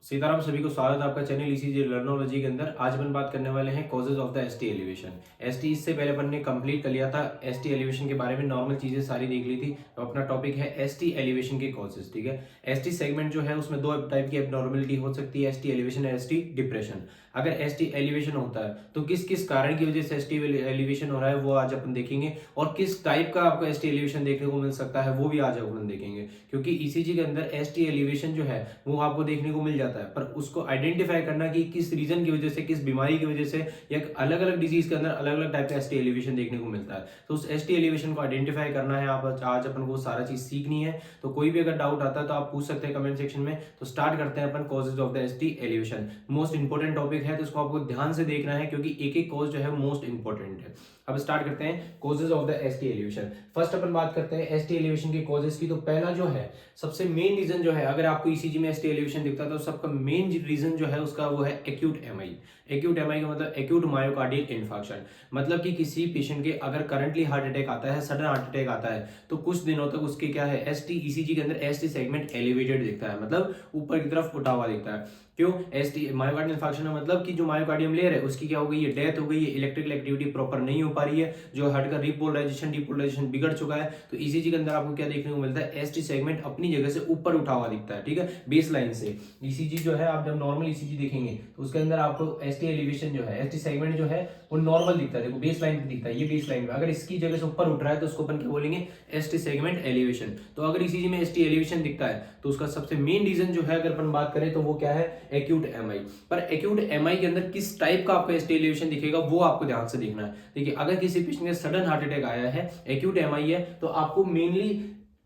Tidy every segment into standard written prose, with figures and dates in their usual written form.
सीताराम, सभी को स्वागत है आपका चैनल ईसीजी लर्नोलॉजी के अंदर। आज अपन बात करने वाले हैं causes of the ST elevation. ST इससे पहले अपन ने कंप्लीट कर लिया था, एसटी एलिवेशन के बारे में नॉर्मल चीजें सारी देख ली थी। तो अपना टॉपिक है एसटी एलिवेशन के कॉजेज। ठीक है, एसटी सेगमेंट जो है उसमें दो टाइप की एबनॉर्मलिटी हो सकती है, एसटी एलिवेशन और एसटी डिप्रेशन। अगर एसटी एलिवेशन होता है तो किस किस कारण की वजह से एसटी एलिवेशन हो रहा है वो आज अपन देखेंगे, और किस टाइप का आपको एसटी एलिवेशन देखने को मिल सकता है वो भी आज अपन देखेंगे। क्योंकि ईसीजी के अंदर एसटी एलिवेशन जो है वो आपको देखने को मिल जाता है, पर उसको आइडेंटिफाई करना कि किस रीजन की वजह से, किस बीमारी की वजह से, या अलग अलग डिजीज के अंदर अलग अलग टाइप का एसटी एलिवेशन देखने को मिलता है। तो उस एसटी एलिवेशन को आइडेंटिफाई करना है, आप आज अपन को सारा चीज सीखनी है। तो कोई भी अगर डाउट आता है तो आप पूछ सकते हैं कमेंट सेक्शन में। तो स्टार्ट करते हैं अपन causes of the ST elevation. Most important topic है तो इसको आपको ध्यान से देखना है, क्योंकि एक एक कॉज जो है मोस्ट इंपॉर्टेंट है। अब स्टार्ट करते हैं causes of the ST elevation. First अपन बात करते हैं एसटी एलिवेशन के कॉजेज की। तो पहला जो है, सबसे मेन रीजन जो है, अगर आपको ईसीजी में एसटी एलिवेशन दिखता है तो सबका मेन रीजन जो है उसका वो है एक्यूट एमआई। एक्यूट एमआई का मतलब एक्यूट मायोकार्डियल इन्फार्क्शन। मतलब कि किसी पेशेंट के अगर करंटली हार्ट अटैक आता है, सडन हार्ट अटैक आता है, तो कुछ दिनों तक उसके क्या है, एसटी ईसीजी के अंदर एसटी सेगमेंट एलिवेटेड दिखता है, मतलब ऊपर की तरफ उठा हुआ दिखता है। क्यों? एसटी मायोकार्डियल इन्फार्क्शन है, मतलब कि जो मायोकार्डियम लेयर है उसकी क्या हो गई है, डेथ हो गई है, इलेक्ट्रिकल एक्टिविटी प्रॉपर नहीं हो पा रही है, जो हार्ट का रिपोलराइजेशन डिपोलराइजेशन बिगड़ चुका है। तो ईसीजी के अंदर आपको क्या देखने को मिलता है, एसटी सेगमेंट अपनी जगह से ऊपर उठा हुआ दिखता है। ठीक है, बेस लाइन से ईसीजी जो है, आप जब नॉर्मल ईसीजी देखेंगे तो उसके अंदर आपको एसटी एलिवेशन जो है, एसटी सेगमेंट जो है वो नॉर्मल दिखता है। देखो बेस लाइन पे दिखता है, ये बेस लाइन पे अगर इसकी जगह से ऊपर उठ रहा है तो उसको अपन क्या बोलेंगे, एसटी सेगमेंट एलिवेशन। तो अगर ईसीजी में एसटी एलिवेशन दिखता है तो उसका सबसे मेन रीजन जो है, अगर अपन बात करें तो वो क्या है, एक्यूट एमआई। पर एक्यूट एमआई के अंदर किस टाइप का आपको एसटी एलिवेशन दिखेगा वो आपको ध्यान से देखना है। देखिए, अगर किसी पेशेंट के सडन हार्ट अटैक आया है, एक्यूट एमआई है, तो आपको मेनली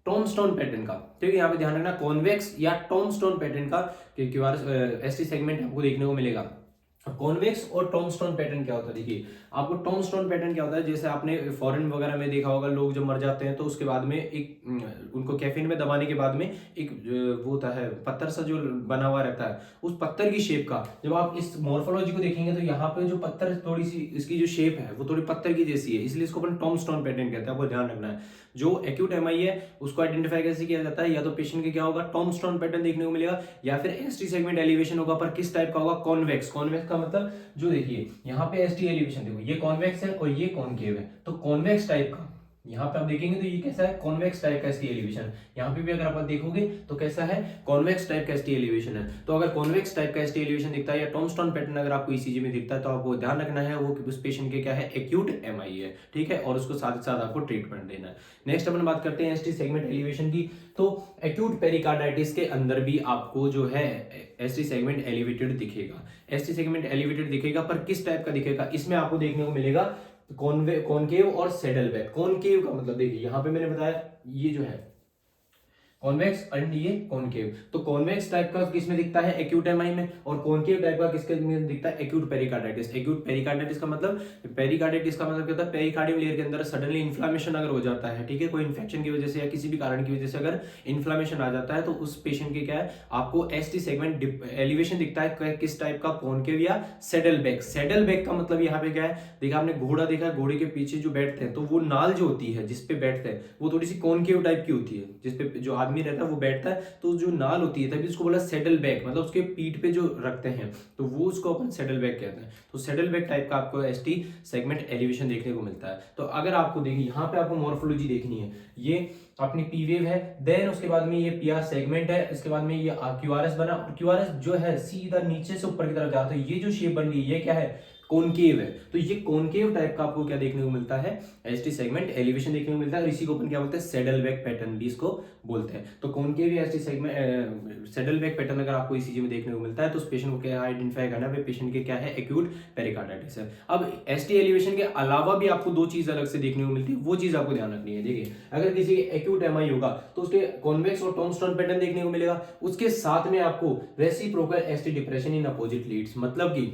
टॉमस्टोन पैटर्न का, ठीक है, यहाँ पे ध्यान रखना, कॉन्वेक्स या टॉमस्टोन पैटर्न का एसटी सेगमेंट आपको देखने को मिलेगा। कॉन्वेक्स और टॉमस्टोन पैटर्न क्या होता है, देखिए आपको टॉमस्टोन पैटर्न क्या होता है, जैसे आपने फॉरेन वगैरह में देखा होगा, लोग जब मर जाते हैं तो उसके बाद में एक उनको कैफीन में दबाने के बाद में एक वो होता है पत्थर सा जो बना हुआ रहता है, उस पत्थर की शेप का जब आप इस मॉर्फोलॉजी को देखेंगे तो यहाँ पे जो पत्थर थोड़ी सी इसकी जो शेप है वो थोड़ी पत्थर की जैसी है, इसलिए इसको अपन टॉमस्टोन पैटर्न कहते हैं, आपको ध्यान रखना है। जो एक्यूट एमआई है उसको आइडेंटिफाई कैसे किया जाता है, या तो पेशेंट के क्या होगा, टॉमस्टोन पैटर्न देखने को मिलेगा, या फिर एसटी सेगमेंट एलिवेशन होगा, पर किस टाइप का होगा, कॉन्वेक्स। कॉन्वेक्स का मतलब जो देखिए यहाँ पे एसटी एलिवेशन देखो, ये कॉन्वेक्स है और ये कॉनकेव है, तो कॉन्वेक्स टाइप का यहाँ पे आप देखेंगे तो ये कैसा है, कॉन्वेक्स टाइप का एसटी एलिवेशन। यहाँ पे भी अगर आप देखोगे तो कैसा है, कॉन्वेक्स टाइप का एसटी एलिवेशन है। तो अगर कॉन्वेक्स टाइप का एसटी एलिवेशन दिखता है या टॉमस्टोन पैटर्न अगर आपको ईसीजी में दिखता है तो आपको ध्यान रखना है वो उस पेशेंट के क्या है, एक्यूट एमआई है। ठीक है, और उसको साथ ही साथ आपको ट्रीटमेंट देना है। नेक्स्ट अपन बात करते हैं एसटी सेगमेंट एलिवेशन की। तो एक्यूट पेरिकार्डाइटिस के अंदर भी आपको जो है एसटी सेगमेंट एलिवेटेड दिखेगा। एसटी सेगमेंट एलिवेटेड दिखेगा, पर किस टाइप का दिखेगा, इसमें आपको देखने को मिलेगा कॉनकेव और सैडल बैक। कॉनकेव का मतलब देखिए यहाँ पे मैंने बताया, ये जो है कॉन्वेक्स एंड ये कॉनकेव। तो कॉन्वेक्स टाइप का किसमें दिखता है, एक्यूट एमआई में, और कॉनकेव टाइप का किसके में दिखता है, एक्यूट पेरिकार्डाइटिस। एक्यूट पेरिकार्डाइटिस का मतलब, पेरिकार्डाइटिस का मतलब क्या होता है, पेरिकार्डियम लेयर के अंदर सडनली इन्फ्लामेशन अगर हो जाता है, ठीक है, कोई इन्फेक्शन की वजह से या किसी भी कारण की वजह से अगर इन्फ्लामेशन आ जाता है तो उस पेशेंट के क्या है, आपको एसटी सेगमेंट एलिवेशन दिखता है, किस टाइप का, कॉनकेव या सैडल बैक। सैडल बैक का मतलब यहाँ पे क्या है, देखा आपने घोड़ा देखा, घोड़े के पीछे जो बैठते हैं तो वो नाल जो होती है जिसपे बैठते हैं वो थोड़ी सी कॉनकेव टाइप की होती है, जिसपे जो आदमी रहता है वो बैठता है, तो जो नाल होती है तभी उसको बोला सेटल बैक, मतलब उसके पीठ पे जो रखते हैं तो वो उसको अपन सेटल बैक कहते हैं। तो सेटल बैक टाइप का आपको एसटी सेगमेंट एलिवेशन देखने को मिलता है। तो अगर आपको देखिए यहाँ पे आपको मॉर्फोलॉजी देखनी है, ये अपनी पी वेव है, देन उसके बाद में ये पीआर सेगमेंट है, इसके बाद में ये क्यूआरएस बना, और क्यूआरएस जो है सीधा नीचे से ऊपर की तरफ जाता है, ये जो शेप बन रही है ये क्या है, कॉनकेव है। तो ये कॉनकेव टाइप का आपको क्या देखने को मिलता है, एसटी सेगमेंट एलिवेशन देखने को मिलता है, और इसी को अपन क्या बोलते हैं, सैडल बैक पैटर्न भी इसको बोलते हैं। तो कॉनकेव या ST segment saddle back pattern अगर आपको ईसीजी में देखने को मिलता है तो उस पेशेंट को क्या आइडेंटिफाई करना है, पेशेंट के क्या है, एक्यूट पेरिकार्डाइटिस है। अब एसटी एलिवेशन के अलावा भी आपको दो चीज अलग से देखने को मिलती है, वो चीज आपको ध्यान रखनी है। देखिए, अगर किसी के एक्यूट एमआई होगा तो उसके कॉन्वेक्स और टॉमस्टोन पैटर्न देखने को मिलेगा, उसके साथ में आपको reciprocal ST depression in opposite leads. मतलब कि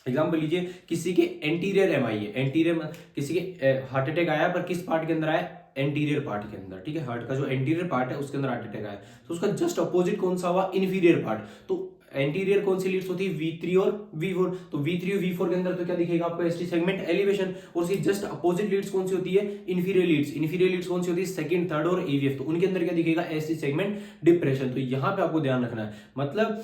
एग्जाम्पल लीजिए, किसी के एंटीरियर एमआई है, एंटीरियर किसी के हार्ट अटैक आया, पर किस पार्ट के अंदर आया, एंटीरियर पार्ट के अंदर, ठीक है, हार्ट का जो एंटीरियर पार्ट है उसके अंदर हार्ट अटैक आया, तो उसका जस्ट अपोजिट कौन सा हुआ, इन्फीरियर पार्ट। तो एंटीरियर कौन सी लीड्स होती है, V3 और V4। तो V3 और V4 के अंदर तो क्या दिखेगा आपको, एसटी सेगमेंट एलिवेशन। और उसकी जस्ट अपोजिट लीड्स कौन सी होती है, इंफीरियर लीड्स। इंफीरियर लीड्स कौन सी होती है, सेकंड, थर्ड और AVF। तो उनके अंदर क्या दिखेगा, एसटी सेगमेंट डिप्रेशन। तो यहाँ पे आपको ध्यान रखना है, मतलब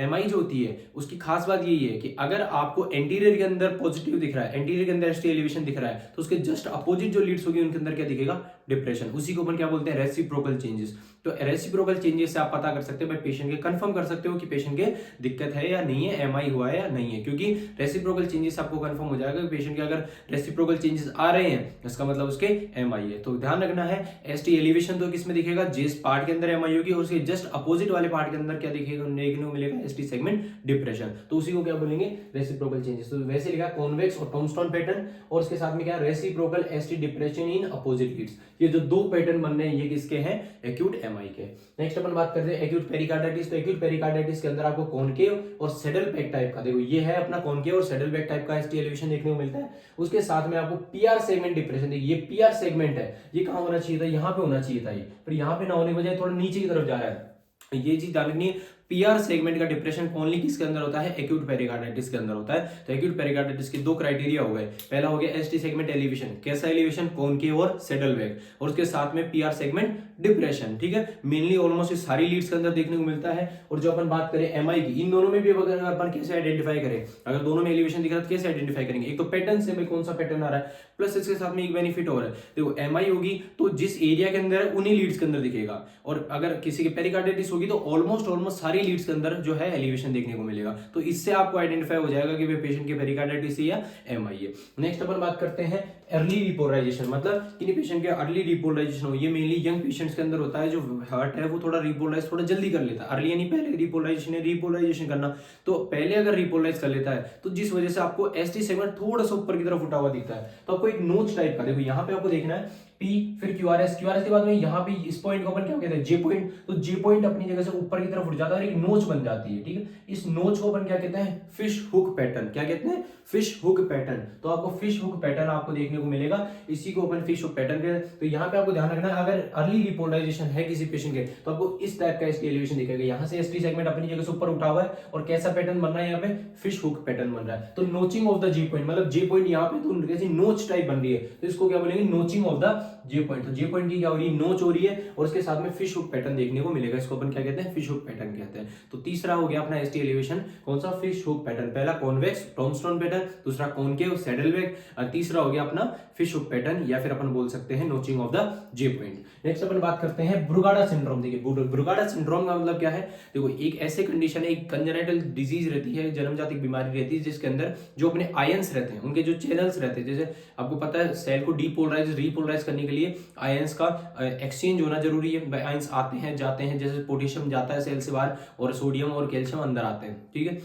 MI जो होती है उसकी खास बात यही है कि अगर आपको एंटीरियर के अंदर पॉजिटिव दिख रहा है, एंटीरियर के अंदर एसटी एलिवेशन दिख रहा है, तो उसके जस्ट अपोजिट जो लीड्स होगी उनके अंदर क्या दिखेगा, डिप्रेशन। उसी को अपन क्या बोलते हैं, रेसिप्रोकल चेंजेस। तो रेसिप्रोकल चेंजेस से आप पता कर सकते हो भाई पेशेंट के, कंफर्म कर सकते हो कि पेशेंट के दिक्कत है या नहीं है, MI हुआ है या नहीं है। क्योंकि रेसिप्रोकल चेंजेस आपको कंफर्म हो जाएगा कि पेशेंट के अगर रेसिप्रोकल चेंजेस आ रहे हैं इसका मतलब उसके MI है। तो ध्यान रखना है, एसटी एलिवेशन तो किसमें दिखेगा, जिस पार्ट के अंदर MI होगी, और उसके जस्ट अपोजिट वाले पार्ट के अंदर क्या दिखेगा, देखने को मिलेगा एसटी सेगमेंट डिप्रेशन। तो उसी को क्या बोलेंगे, रेसिप्रोकल चेंजेस। तो वैसे लिखा कॉन्वेक्स और टॉमस्टोन पैटर्न, और उसके साथ में क्या, reciprocal ST depression in opposite leads. ये जो दो पैटर्न बन रहे हैं ये किसके हैं, एक्यूट MI के। नेक्स्ट अपन बात करते हैं एक्यूट पेरिकार्डाइटिस। तो एक्यूट पेरिकार्डाइटिस के अंदर आपको कॉनकेव और सैडल बैक टाइप का, देखो ये है अपना कॉनकेव और सैडल बैक टाइप का एसटी एलिवेशन देखने को मिलता है। उसके साथ में आपको PR सेगमेंट डिप्रेशन, देखिए ये PR सेगमेंट है, ये कहां होना चाहिए था, यहाँ पे होना चाहिए था ये, पर यहाँ पे ना होने की वजह थोड़ा नीचे की तरफ जा रहा है। ये चीज ध्यान रखनी है, PR सेगमेंट का डिप्रेशन ओनली किसके अंदर होता है, एक्यूट पेरिकार्डाइटिस के अंदर होता है। तो एक्यूट पेरिकार्डाइटिस के दो क्राइटेरिया हो गए, पहला हो गया एसटी सेगमेंट एलिवेशन, कैसा एलिवेशन, कॉनकेव और सैडल बैक, और उसके साथ में PR सेगमेंट डिप्रेशन। ठीक है, मेनली ऑलमोस्ट सारी लीड्स के अंदर देखने को मिलता है। और जो अपन बात करें MI की, इन दोनों में भी अगर अपन कैसे आइडेंटिफाई करें, अगर दोनों में एलिवेशन दिख रहा है तो कैसे आइडेंटिफाई करेंगे, एक तो पैटर्न से भाई कौन सा पैटर्न आ रहा है, प्लस इसके साथ में एक बेनिफिट और है, देखो MI होगी तो जिस एरिया के अंदर है उन्हीं लीड्स के अंदर दिखेगा, और अगर किसी के पेरिकार्डाइटिस होगी तो ऑलमोस्ट सारी लीड्स के अंदर जो है एलिवेशन देखने को मिलेगा। तो इससे आपको आइडेंटिफाई हो जाएगा कि पेशेंट के पेरिकार्डाइटिस या MI है। नेक्स्ट अपन बात करते हैं अर्ली रिपोलराइजेशन, मतलब किन्हीं पेशेंट के अर्ली रिपोलराइजेशन हो, ये मेनली यंग पेशेंट्स के अंदर होता है, जो हार्ट है वो थोड़ा रिपोलराइज थोड़ा जल्दी कर लेता है। अर्ली यानी पहले रिपोलराइजेशन है, रिपोलराइजेशन करना, तो पहले अगर रिपोलराइज कर लेता है तो जिस वजह से आपको एसटी सेगमेंट थोड़ा सा ऊपर की तरफ उठा हुआ दिखता है, तो आपको एक नोच टाइप का, देखो यहाँ पे आपको देखना है P, फिर QRS के बाद में यहाँ पे इस पॉइंट को अपन क्या कहते हैं, J पॉइंट। तो J पॉइंट अपनी जगह से ऊपर की तरफ उठ जाता है और एक नोच बन जाती है। ठीक है, इस नोच को अपन क्या कहते हैं, फिश हुक पैटर्न। क्या कहते हैं, फिश हुक पैटर्न। तो आपको फिश हुक पैटर्न आपको देखने को मिलेगा, इसी को अपन फिश हुक पैटर्न कहते हैं। तो यहाँ पे आपको ध्यान रखना है, अगर अर्ली रिपोलराइजेशन है किसी पेशेंट के तो आपको इस टाइप का एसटी एलिवेशन दिखेगा, यहाँ से एसटी सेगमेंट अपनी जगह से ऊपर उठा हुआ है, और कैसा पैटर्न बन रहा है यहाँ पे, फिश हुक पैटर्न बन रहा है। तो notching of the J point, मतलब J पॉइंट यहाँ पे तो कैसी नोच टाइप बन रही है, तो इसको क्या बोलेंगे, notching of the J point. तो J पॉइंट की क्या हो रही है, नोच हो रही है, और उसके साथ में फिश हुक पैटर्न देखने को मिलेगा, इसको अपन क्या कहते हैं, फिश हुक पैटर्न कहते हैं। तो तीसरा हो गया अपना एसटी एलिवेशन, कौन सा, फिश हुक पैटर्न। पहला कॉन्वेक्स टॉमस्टोन पैटर्न, दूसरा कॉनकेव सैडल बैक, और तीसरा हो गया अपना फिश हुक पैटर्न, या फिर अपन बोल सकते हैं notching of the J point. Next अपन बात करते हैं ब्रुगाडा सिंड्रोम। देखिए ब्रुगाडा सिंड्रोम का मतलब क्या है, देखो एक ऐसे कंडीशन है, एक कंजेनिटल डिजीज रहती है, जन्मजात बीमारी रहती है, जिसके अंदर जो अपने आयंस रहते हैं, उनके जो चैनल्स रहते हैं, जैसे आपको पता है सेल को डीपोलराइज रिपोलराइज करने के लिए आयंस का एक्सचेंज होना जरूरी है। आयंस आते हैं जाते हैं, जैसे पोटेशियम जाता है सेल से बाहर और सोडियम और कैल्शियम अंदर आते हैं। ठीक है,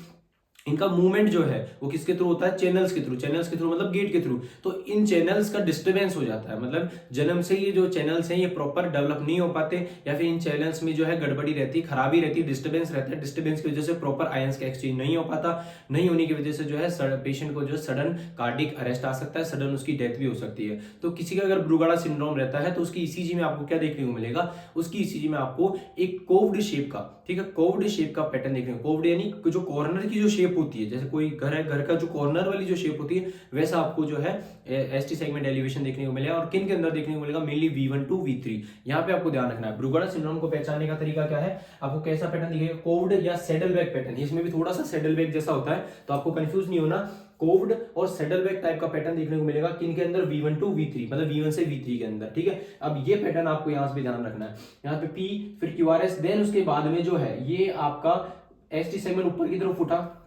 इनका मूवमेंट जो है वो किसके थ्रू होता है, चैनल्स के थ्रू। चैनल्स के थ्रू मतलब गेट के थ्रू। तो इन चैनल्स का डिस्टर्बेंस हो जाता है, मतलब जन्म से ये जो चैनल्स हैं ये प्रॉपर डेवलप नहीं हो पाते, या फिर इन चैनल्स में जो है गड़बड़ी रहती है, खराबी रहती है, डिस्टर्बेंस रहता है। डिस्टर्बेंस की वजह से प्रॉपर आयंस का एक्सचेंज नहीं हो पाता, नहीं होने की वजह से जो है पेशेंट को जो सडन कार्डिक अरेस्ट आ सकता है, सडन उसकी डेथ भी हो सकती है। तो किसी का अगर ब्रुगाडा सिंड्रोम रहता है तो उसकी ईसीजी में आपको क्या देखने को मिलेगा, उसकी ईसीजी में आपको एक कोव्ड शेप का, ठीक है, कोव्ड शेप का पैटर्न देखने को। कोव्ड यानी जो कॉर्नर की जो शेप होती है, जैसे कोई घर है, घर का जो कॉर्नर वाली जो शेप होती है, वैसा आपको जो है एसटी सेगमेंट एलिवेशन देखने को मिलेगा। और किन के अंदर देखने को मिलेगा, मेनली V1 to V3। यहाँ पे आपको ध्यान रखना है, ब्रुगाडा सिंड्रोम को पहचानने का तरीका क्या है, आपको कैसा पैटर्न दिखेगा, कोव्ड या सैडल बैक पैटर्न। इसमें भी थोड़ा सा सैडल बैक जैसा होता है, तो आपको कंफ्यूज नहीं होना, कोव्ड और सैडल बैक टाइप का पैटर्न देखने को मिलेगा किन के अंदर, V1 to V3, मतलब V1 से V3 के अंदर। ठीक है, अब ये पैटर्न आपको यहाँ से भी ध्यान रखना है, यहाँ पे P फिर QRS, देन उसके बाद में जो है ये आपका एसटी सेगमेंट ऊपर की तरफ उठा,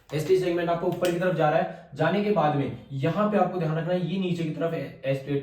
एसटी सेगमेंट आपको ऊपर की तरफ जा रहा है, जाने के बाद में यहाँ पे आपको ध्यान रखना है ये नीचे की तरफ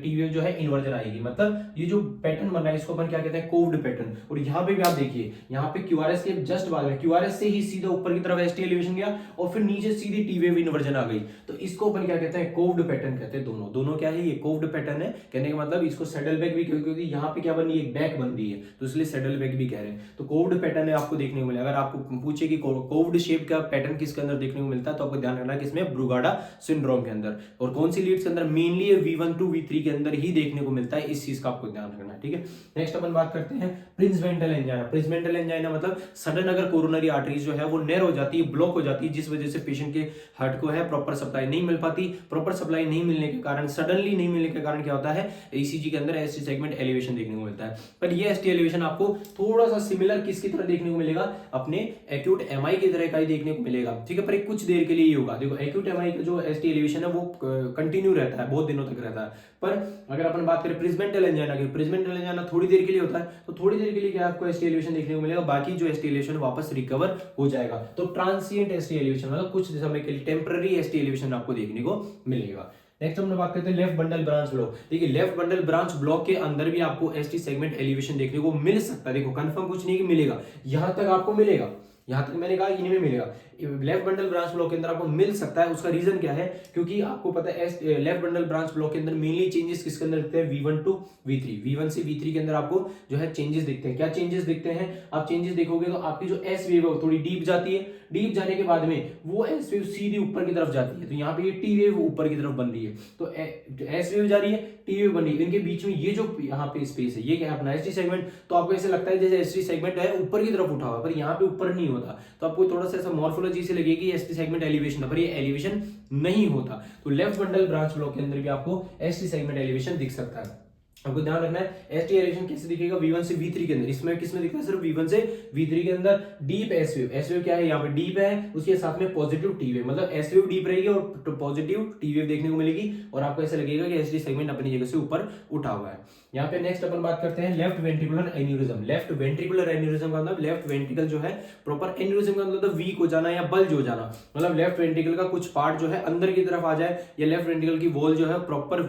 टी वेव जो है इन्वर्जन आएगी, मतलब ये जो पैटर्न बन रहा है इसको अपन क्या कहते हैं, कोव्ड पैटर्न। और यहाँ पे भी आप देखिए, यहाँ पे क्यूआरएस के जस्ट बाद में क्यूआरएस से ही सीधा ऊपर की तरफ एसटी एलिवेशन गया और फिर नीचे सीधी टी वेव इन्वर्जन आ गई, तो इसको अपन क्या कहते हैं, कोव्ड पैटर्न कहते हैं। दोनों क्या है, ये कोव्ड पैटर्न है। कहने का मतलब इसको सैडल बैक भी, क्योंकि यहाँ पे क्या बन रही है, एक बैक बन रही है, तो इसलिए सैडल बैक भी कह रहे हैं। तो कोव्ड पैटर्न है आपको देखने को मिलेगा। अगर आपको पूछे कि कोव्ड शेप का पैटर्न किसके अंदर देखने देखने को मिलता है, तो आपको ध्यान रखना है कि इसमें ब्रूगाडा सिंड्रोम के अंदर, और कौन सी लीड्स के अंदर, मेनली ये V1 to V3 के अंदर ही देखने को मिलता है, इस चीज का आपको ध्यान रखना है, ठीक है। नेक्स्ट अपन बात करते हैं प्रिंसमेंटल एंजाइना। प्रिंसमेंटल एंजाइना मतलब सडन अगर कोरोनरी आर्टरीज जो है वो नैरो हो जाती है, ब्लॉक हो जाती है, जिस वजह से पेशेंट के हार्ट को है प्रॉपर सप्लाई नहीं मिल पाती। प्रॉपर सप्लाई नहीं मिलने के कारण, सडनली नहीं मिलने के कारण क्या होता है, ईसीजी के अंदर एसटी सेगमेंट एलिवेशन देखने को मिलता है। पर ये एसटी एलिवेशन आपको थोड़ा सा सिमिलर किसकी तरह देखने को मिलेगा, अपने एक्यूट एमआई की तरह का ही देखने को मिलेगा, ठीक है। पर एक कुछ देर के लिए ही होगा। देखो एक्यूट एमआई का जो एसटी एलिवेशन है वो कंटिन्यू रहता है, बहुत दिनों तक रहता है। पर अगर अपन बात करें प्रिंसमेंटल एंजाइना की, प्रिंसमेंटल एंजाइना थोड़ी देर के लिए होता है, तो थोड़ी देर के लिए क्या आपको एसटी एलिवेशन देखने को मिलेगा, बाकी जो एसटी एलिवेशन वापस रिकवर हो जाएगा। तो ट्रांसिएंट एसटी एलिवेशन मतलब कुछ समय के लिए टेम्पररी एसटी एलिवेशन आपको देखने को मिलेगा। नेक्स्ट हम बात करते हैं लेफ्ट बंडल ब्रांच ब्लॉक। देखिए लेफ्ट बंडल ब्रांच ब्लॉक के अंदर भी आपको एसटी सेगमेंट एलिवेशन देखने को मिल सकता है। देखो कंफर्म कुछ नहीं कि मिलेगा, यहां तक आपको मिलेगा, यहां तक मैंने कहा इन्हीं में मिलेगा। लेफ्ट बंडल ब्रांच ब्लॉक के अंदर आपको मिल सकता है। उसका रीजन क्या है, क्योंकि आपको पता है लेफ्ट बंडल ब्रांच ब्लॉक के अंदर मेनली चेंजेस किसके अंदर दिखते हैं, V1 to V3, V1 से V3 के अंदर आपको जो है चेंजेस दिखते हैं। क्या चेंजेस दिखते हैं, आप चेंजेस देखोगे तो आपकी जो एस वेव है थोड़ी डीप जाती है, डीप जाने के बाद में वो एस वेव सीधी ऊपर की तरफ जाती है, तो यहाँ पे ये टी वेव ऊपर की तरफ बन रही है, तो एस वेव जा रही है, टी वेव बन रही है, इनके बीच में ये जो यहाँ पे स्पेस है, ये क्या है अपना एसटी सेगमेंट। तो आपको ऐसे लगता है जैसे एसटी सेगमेंट है ऊपर की तरफ उठा हुआ, पर यहाँ पे ऊपर नहीं होता, तो आपको थोड़ा सा ऐसा मॉर्फोलॉजी से लगेगी एसटी सेगमेंट एलिवेशन, पर ये एलिवेशन नहीं होता। तो लेफ्ट बंडल ब्रांच ब्लॉक के अंदर भी आपको एसटी सेगमेंट एलिवेशन दिख सकता है। आपको ध्यान रखना है एसटी एलिवेशन कैसे दिखेगा, V1 से V3 के अंदर। इसमें किसमें दिखता है, सिर्फ V1 से V3 के अंदर deep S wave. S wave क्या है, यहाँ पे डीप है, उसके साथ में पॉजिटिव टी वेव, मतलब एस वेव डीप रहेगी और पॉजिटिव टी वेव देखने को मिलेगी, और आपको ऐसा लगेगा कि एसटी सेगमेंट अपनी जगह से ऊपर उठा हुआ है। यहाँ पे नेक्स्ट अपन बात करते हैं left ventricular aneurysm. Left ventricular aneurysm का मतलब लेफ्ट वेंट्रिकल जो है प्रॉपर, एन्यूरिज्म का मतलब वीक हो जाना या बल्ज हो जाना, मतलब लेफ्ट वेंट्रिकल का कुछ पार्ट जो है अंदर की तरफ आ जाए, या लेफ्ट वेंट्रिकल की वॉल जो है प्रॉपर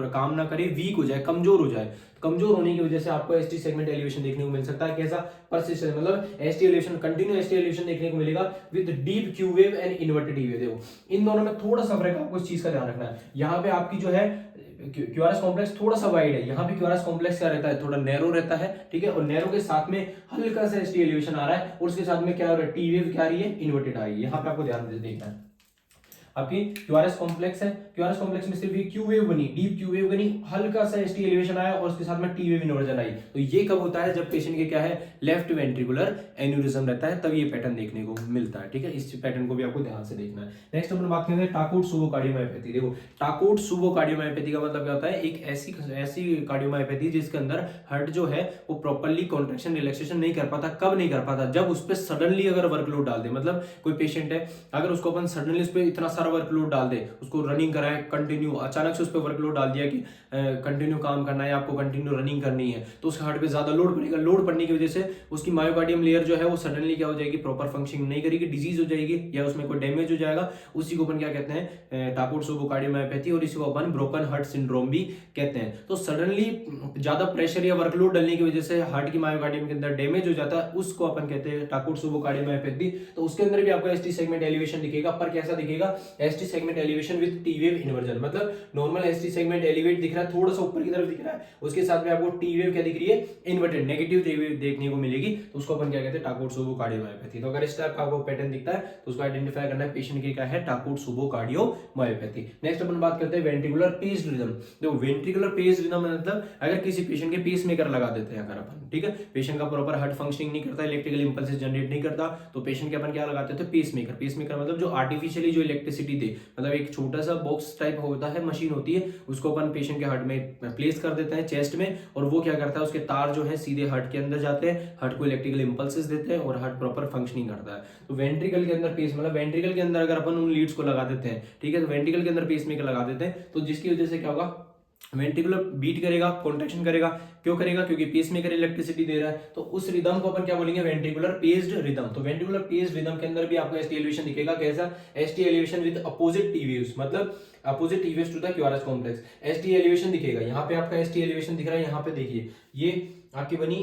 काम ना करे, वीक हो जाए, कमजोर हो जाए। कमजोर होने की वजह से आपको एसटी सेगमेंट एलिवेशन देखने को मिल सकता है। कैसा, परसिस्टेंट, मतलब ST elevation, continue ST elevation देखने को मिलेगा with deep Q wave and inverted E wave. देखो इन दोनों में थोड़ा सा फर्क है, आपको इस चीज का ध्यान रखना है। यहाँ पे आपकी जो है क्यूआरएस कॉम्प्लेक्स थोड़ा सा वाइड है, यहाँ पे क्यूआरएस कॉम्प्लेक्स क्या रहता है, थोड़ा नैरो रहता है, ठीक है। और नैरो के साथ में हल्का सा एसटी एलिवेशन आ रहा है, और उसके साथ में क्या हो रहा है, टी वेव क्या आ रही है, इन्वर्टेड आ रही है। यहाँ पे आपको ध्यान देखना है। आपकी क्यूआरएस कॉम्प्लेक्स है, क्यूआरएस कॉम्प्लेक्स में सिर्फ ये क्यू वेव बनी, डीप क्यू वेव बनी, हल्का सा एसटी एलिवेशन आया, और उसके साथ में टी वेव इन्वर्जन आई। तो ये कब होता है, जब पेशेंट के क्या है, लेफ्ट वेंट्रिकुलर एन्यूरिज्म रहता है, तब ये पैटर्न देखने को मिलता है, ठीक है। इस पैटर्न को भी आपको ध्यान से देखना है। नेक्स्ट अपन बात करेंगे टाकुट्सुबो कार्डियोमायोपैथी। देखो टाकुट्सुबो कार्डियोमायोपैथी का मतलब क्या होता है, एक ऐसी कार्डियोमायोपैथी जिसके अंदर हार्ट जो है वो प्रॉपर्ली कॉन्ट्रैक्शन रिलैक्सेशन नहीं कर पाता। कब नहीं कर पाता, जब उस पर सडनली अगर वर्कलोड डाल दे, मतलब कोई पेशेंट है, अगर उसको अपन सडनली उस पर इतना सारा वर्कलोड डाल दे, उसको रनिंग कराए कंटिन्यू, अचानक से उस पर वर्कलोड डाल दिया कि कंटिन्यू काम करना है, आपको कंटिन्यू रनिंग करनी है, तो उसके हार्ट पे ज्यादा लोड पड़ेगा। लोड पड़ने की वजह से उसकी मायोकार्डियम लेयर जो है वो सडनली क्या हो जाएगी, प्रॉपर फंक्शनिंग नहीं करेगी, डिजीज हो जाएगी, या उसमें कोई डैमेज हो जाएगा। उसी को अपन क्या कहते हैं, टाकुट्सुबो कार्डियोमायोपैथी, और इसी को अपन ब्रोकन हार्ट सिंड्रोम भी कहते हैं। तो सडनली ज्यादा प्रेशर या वर्कलोड डालने की वजह से हार्ट की मायोकार्डियम के अंदर डैमेज हो जाता है, उसको अपन कहते हैं टाकुट्सुबो कार्डियोमायोपैथी। तो उसके अंदर भी आपको एसटी सेगमेंट एलिवेशन दिखेगा, पर कैसा दिखेगा, ST segment elevation with T wave inversion. मतलब नॉर्मल एसटी सेगमेंट एलिवेट दिख रहा है, थोड़ा सा ऊपर की तरफ दिख रहा है, उसके साथ में आपको टी वेव क्या दिख रही है, इन्वर्टेड नेगेटिव वेव देखने को मिलेगी, तो उसको अपन क्या कहते हैं, टाकुट्सुबो कार्डियोमायोपैथी। तो अगर इस टाइप का आपको पैटर्न दिखता है तो उसको आइडेंटिफाई करना है पेशेंट की क्या है, टाकुट्सुबो कार्डियोमायोपैथी। नेक्स्ट अपन बात करते हैं वेंट्रिकुलर पेस्ड रिदम। देखो वेंट्रिकुलर पेस्ड रिदम मतलब अगर किसी पेशेंट के पेस मेकर लगा देते हैं अगर अपन, ठीक है, पेशेंट का प्रॉपर हार्ट फंक्शनिंग नहीं करता, इलेक्ट्रिकल इंपल्सेस जनरेट नहीं करता, तो पेशेंट के अपन क्या लगाते थे, पेस मेकर। पेस मेकर मतलब जो आर्टिफिशियली जो इलेक्ट्रिसिटी दे, मतलब एक छोटा सा बॉक्स टाइप होता है, मशीन होती है, उसको अपन पेशेंट के हार्ट में प्लेस कर देते हैं, चेस्ट में, और वो क्या करता है, उसके तार जो है सीधे हार्ट के अंदर जाते हैं, हार्ट को इलेक्ट्रिकल इंपल्सेस देते हैं, और हार्ट प्रॉपर फंक्शनिंग करता है। तो वेंट्रिकल के अंदर पेस, मतलब वेंट्रिकल के अंदर अगर अपन उन लीड्स को लगा देते हैं, ठीक है, तो वेंट्रिकल के अंदर पेस मेकर लगा देते हैं, तो जिसकी वजह से क्या होगा, वेंट्रिकुलर बीट करेगा, कॉन्ट्रैक्शन करेगा। क्यों करेगा, क्योंकि पेसमेकर इलेक्ट्रिसिटी दे रहा है, तो उस रिदम को अपन क्या बोलेंगे, वेंट्रिकुलर पेस्ड रिदम। तो वेंट्रिकुलर पेस्ड रिदम के अंदर भी आपको एसटी एलिवेशन दिखेगा। कैसा, ST elevation with opposite T waves, मतलब opposite T waves to the QRS complex, ST elevation दिखेगा। यहाँ पे आपका एसटी एलिवेशन दिख रहा है, यहाँ पे देखिए ये आपकी बनी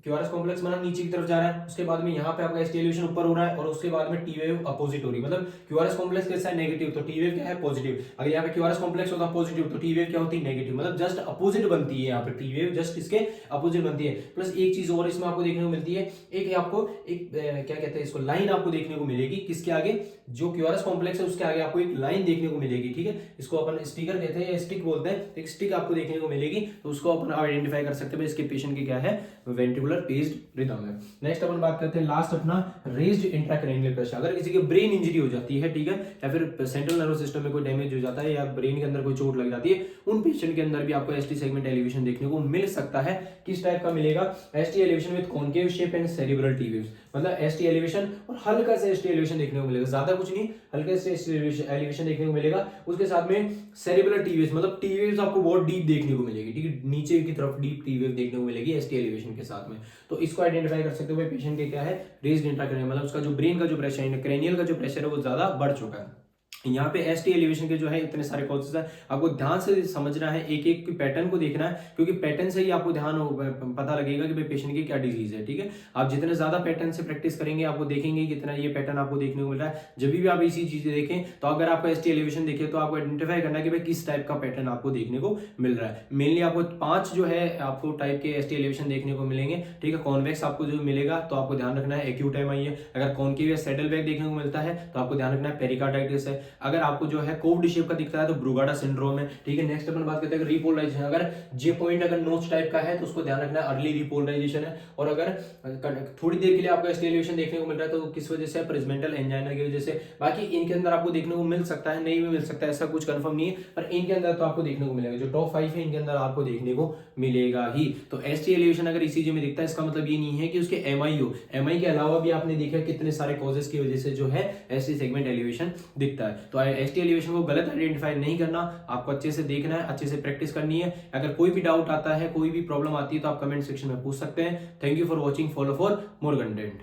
क्यूआरएस कॉम्प्लेक्स मतलब नीचे की तरफ जा रहा है, उसके बाद में यहाँ पे आपका एसटी एलिवेशन ऊपर हो रहा है, और उसके बाद में टी वेव अपोजिट हो रही है। मतलब क्यूआरएस कॉम्प्लेक्स कैसा है, नेगेटिव, तो टी वेव क्या है, पॉजिटिव। अगर यहाँ पे क्यूआरएस कॉम्प्लेक्स होता पॉजिटिव तो टी वेव क्या होती है, नेगेटिव। मतलब जस्ट अपोजिट बनती है यहाँ पे टी वेव, जस्ट इसके अपोजिट बनती है। प्लस एक चीज और इसमें आपको देखने को मिलती है, एक आपको एक क्या कहते हैं इसको, लाइन आपको देखने को मिलेगी किसके आगे, जो क्यूआरएस कॉम्प्लेक्स है उसके आगे आपको एक लाइन देखने को मिलेगी। ठीक है, इसको अपन स्टिकर कहते हैं या स्टिक बोलते हैं, एक स्टिक आपको देखने को मिलेगी, तो उसको अपन आइडेंटिफाई कर सकते हैं इसके पेशेंट की क्या है, वेंट्रिकुलर पेस्ड रिदम है। नेक्स्ट अपन बात करते हैं लास्ट अपना रेज्ड इंट्राक्रैनियल प्रेशर। अगर किसी के ब्रेन इंजरी हो जाती है, ठीक है, या फिर सेंट्रल नर्वस सिस्टम में कोई डैमेज हो जाता है या ब्रेन के अंदर कोई चोट लग जाती है, उन पेशेंट के अंदर भी आपको एसटी सेगमेंट एलिवेशन देखने को मिल सकता है। किस टाइप का मिलेगा, ST elevation with concave shape and cerebral T waves. मतलब एसटी एलिवेशन और हल्का सा एसटी एलिवेशन देखने को मिलेगा, ज्यादा कुछ नहीं, हल्का सा एलिवेशन देखने को मिलेगा। उसके साथ में सेरिब्रल टी वेव्स, मतलब टी वेव्स आपको बहुत डीप देखने को मिलेगी, ठीक है, नीचे की तरफ डीप टी वेव देखने को मिलेगी एसटी एलिवेशन के साथ में। तो इसको आइडेंटिफाई कर सकते हो भाई पेशेंट के क्या है, रेज्ड इंट्राक्रैनियल, मतलब उसका जो ब्रेन का जो प्रेशर है, क्रेनियल का जो प्रेशर है वो ज्यादा बढ़ चुका है। यहाँ पे एसटी एलिवेशन के जो है इतने सारे कॉजेस हैं, आपको ध्यान से समझना है, एक एक पैटर्न को देखना है, क्योंकि पैटर्न से ही आपको ध्यान पता लगेगा कि भाई पेशेंट की क्या डिजीज है। ठीक है, आप जितने ज्यादा पैटर्न से प्रैक्टिस करेंगे आपको देखेंगे कितना ये पैटर्न आपको देखने को मिल रहा है। जब भी आप इसी चीजें देखें तो अगर आपको एसटी एलिवेशन देखे तो आपको आइडेंटिफाई करना है कि भाई किस टाइप का पैटर्न आपको देखने को मिल रहा है। मेनली आपको 5 जो है आपको टाइप के एसटी एलिवेशन देखने को मिलेंगे। ठीक है, कॉन्वेक्स आपको जो मिलेगा तो आपको ध्यान रखना है एक्यूट एमआई है। अगर कॉनकेव या सैडल बैक देखने को मिलता है तो आपको ध्यान रखना है पेरिकार्डाइटिस है। अगर आपको जो है कोव्ड शेप का दिखता है तो ब्रूगाडा सिंड्रोम है। ठीक है, नेक्स्ट अपन बात करते हैं रिपोलराइजेशन। अगर जे पॉइंट अगर नोच टाइप का है तो उसको ध्यान रखना है अर्ली रिपोलराइजेशन है। और अगर थोड़ी देर के लिए आपको एसटी एलिवेशन देखने को मिल रहा है तो किस वजह से, प्रिजमेंटल एंजाइना की वजह से। बाकी इनके अंदर आपको देखने को मिल सकता है, नहीं भी मिल सकता है, ऐसा कुछ कंफर्म नहीं है, पर इनके अंदर तो आपको देखने को मिलेगा। जो टॉप 5 है इनके अंदर आपको देखने को मिलेगा ही। तो एसटी एलिवेशन अगर ईसीजी में दिखता है इसका मतलब ये नहीं है कि उसके एमआई हो, एमआई के अलावा भी आपने देखा कितने सारे कॉजेस की वजह से जो है एसटी सेगमेंट एलिवेशन दिखता है। तो एसटी एलिवेशन को गलत आइडेंटिफाई नहीं करना, आपको अच्छे से देखना है, अच्छे से प्रैक्टिस करनी है। अगर कोई भी डाउट आता है, कोई भी प्रॉब्लम आती है तो आप कमेंट सेक्शन में पूछ सकते हैं। Thank you for watching, follow for more content.